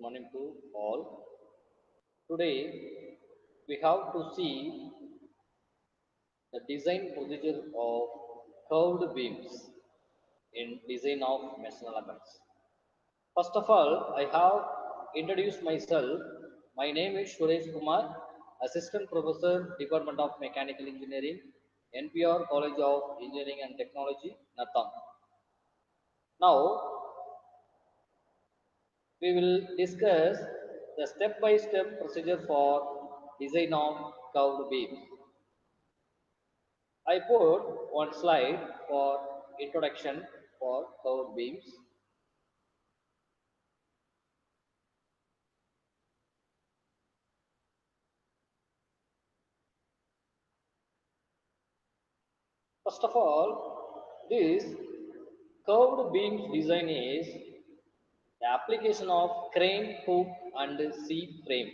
morning to all. Today we have to see the design procedure of curved beams in design of mesh elements. First of all, I have introduced myself. My name is Suresh Kumar, Assistant Professor, Department of Mechanical Engineering, NPR College of Engineering and Technology, Natham. Now we will discuss the step-by-step procedure for design of curved beams. I put one slide for introduction for curved beams. First of all, this curved beams design is the application of crane, hook and C frame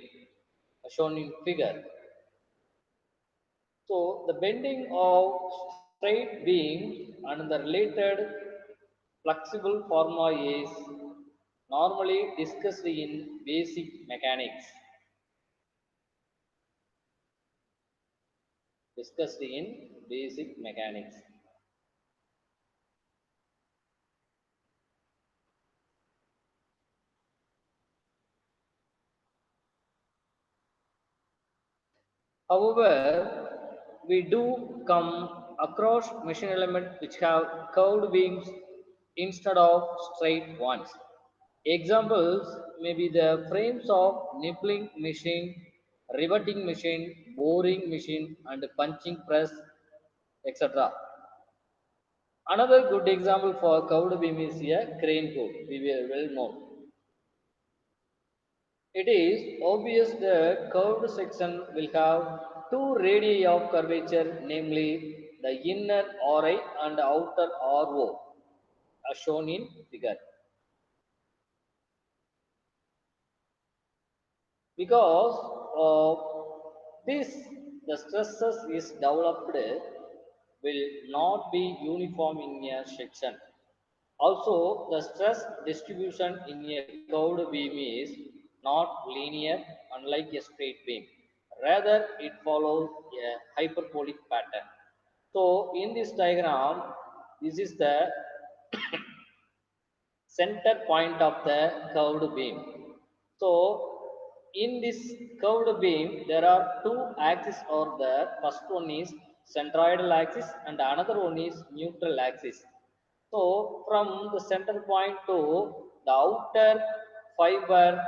shown in figure. So the bending of straight beams and the related flexible formula is normally discussed in basic mechanics. Discussed in basic mechanics. However, we do come across machine elements which have curved beams instead of straight ones. Examples may be the frames of nippling machine, riveting machine, boring machine, and punching press, etc. Another good example for curved beam is a crane hook. We were well known. It is obvious that curved section will have two radii of curvature, namely the inner RI and outer RO, as shown in figure. Because of this, the stresses is developed will not be uniform in a section. Also, the stress distribution in a curved beam is not linear, unlike a straight beam. Rather, it follows a hyperbolic pattern. So in this diagram, this is the center point of the curved beam. So in this curved beam, there are two axes or the first one is centroidal axis and another one is neutral axis. So from the center point to the outer fiber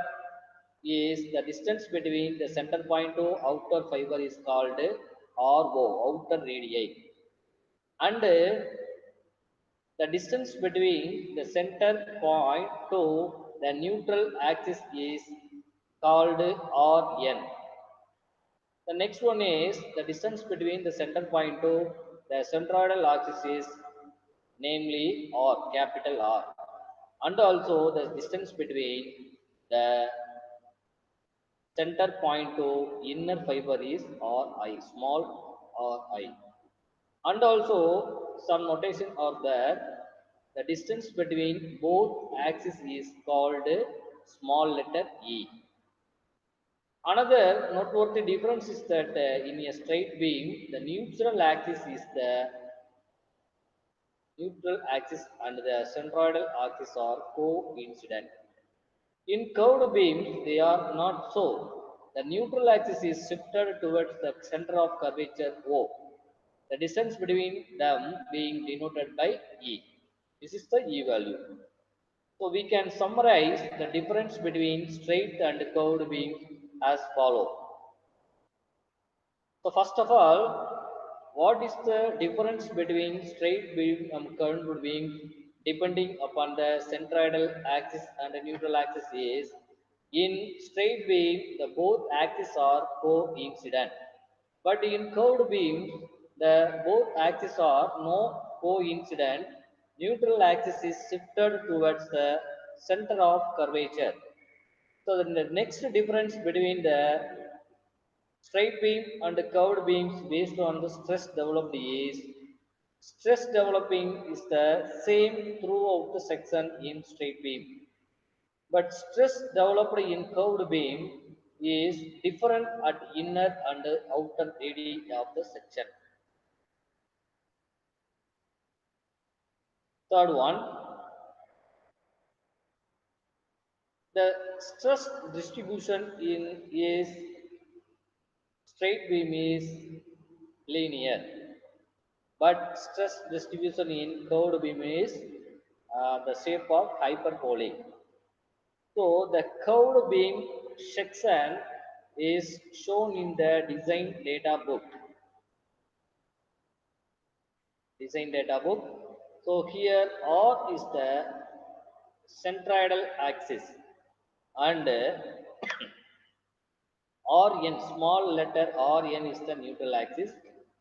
is the distance between the center point to outer fiber is called RO, outer radii. And the distance between the center point to the neutral axis is called Rn. The next one is the distance between the center point to the centroidal axis is namely R, capital R. And also the distance between the center point to inner fiber is Ri, small Ri. And also some notation are there. The distance between both axes is called small letter e. Another noteworthy difference is that in a straight beam, the neutral axis and the centroidal axis are coincident. In curved beams, they are not so. The neutral axis is shifted towards the center of curvature O, the distance between them being denoted by E. This is the E value. So we can summarize the difference between straight and curved beams as follow. So first of all, what is the difference between straight beam and curved beam depending upon the centroidal axis and the neutral axis is in straight beam the both axes are coincident, but in curved beams the both axes are no coincident. Neutral axis is shifted towards the center of curvature. So the next difference between the straight beam and curved beams based on the stress developed is stress developing is the same throughout the section in straight beam. But stress developed in curved beam is different at inner and outer radii of the section. Third one, the stress distribution in a straight beam is linear, but stress distribution in curved beam is the shape of hyperbolic. So the curved beam section is shown in the design data book. Design data book. So here R is the centroidal axis and Rn, small letter Rn is the neutral axis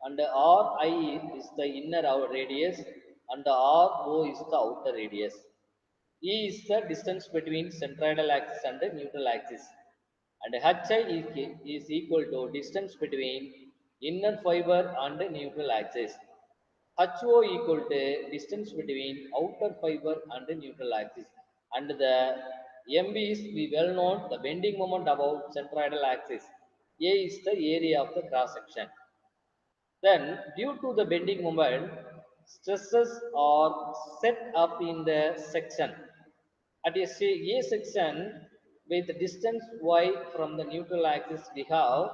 and Ri is the inner outer radius and Ro is the outer radius. E is the distance between centroidal axis and the neutral axis and Hi is equal to distance between inner fiber and neutral axis. HO equal to distance between outer fiber and the neutral axis. And the MB is we well known the bending moment about centroidal axis. A is the area of the cross section. Then due to the bending moment, stresses are set up in the section. At a section with distance y from the neutral axis, we have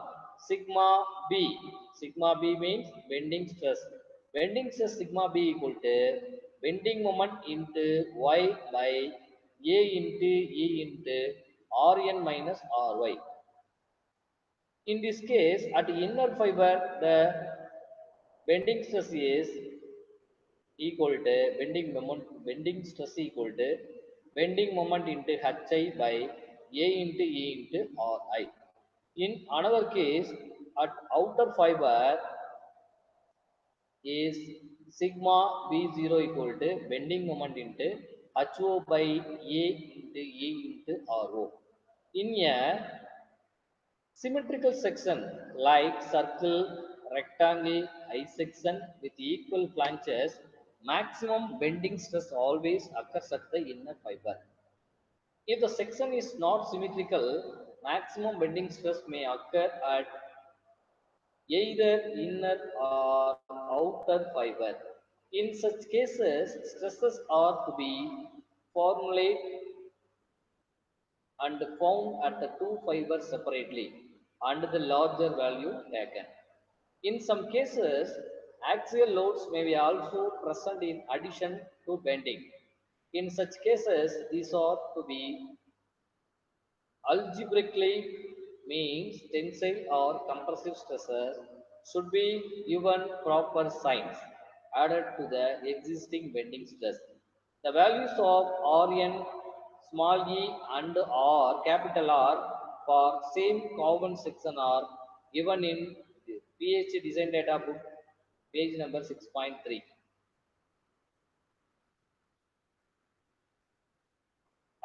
sigma b. Sigma b means bending stress. Bending stress sigma b equal to bending moment into y by a into e into rn minus ry. In this case, at inner fiber, the bending stress is equal to bending stress equal to bending moment into hi by a into e into ri. In another case, at outer fiber is sigma b0 equal to bending moment into ho by a into e into ro. In a symmetrical section like circle, rectangle, I section with equal flanges, maximum bending stress always occurs at the inner fiber. If the section is not symmetrical, maximum bending stress may occur at either inner or outer fiber. In such cases, stresses are to be formulated and found at the two fibers separately and the larger value taken. In some cases, axial loads may be also present in addition to bending. In such cases, these are to be algebraically means tensile or compressive stresses should be given proper signs added to the existing bending stress. The values of Rn, small e and R, capital R for same common section are given in the PhD design data book page number 6.3.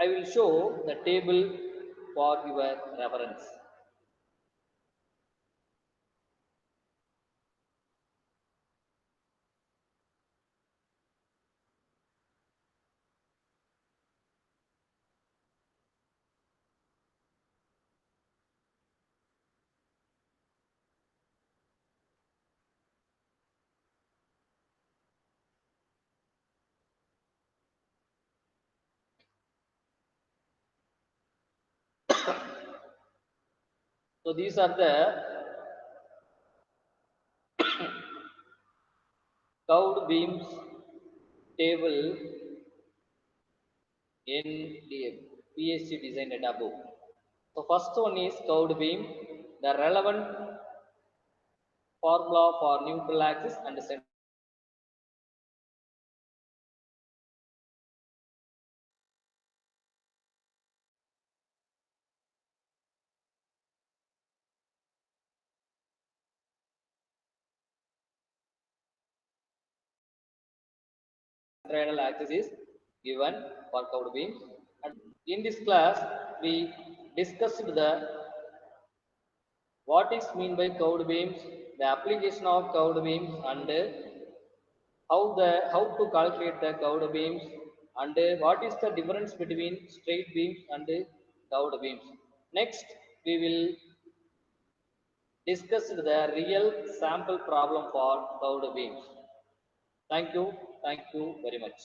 I will show the table for your reference. So these are the curved beams table in the PhD design data book. So first one is curved beam. The relevant formula for neutral axis and centroidal axis is given for curved beams. And in this class, we discussed the what is mean by curved beams, the application of curved beams, and how to calculate the curved beams, and what is the difference between straight beams and curved beams. Next, we will discuss the real sample problem for curved beams. Thank you very much.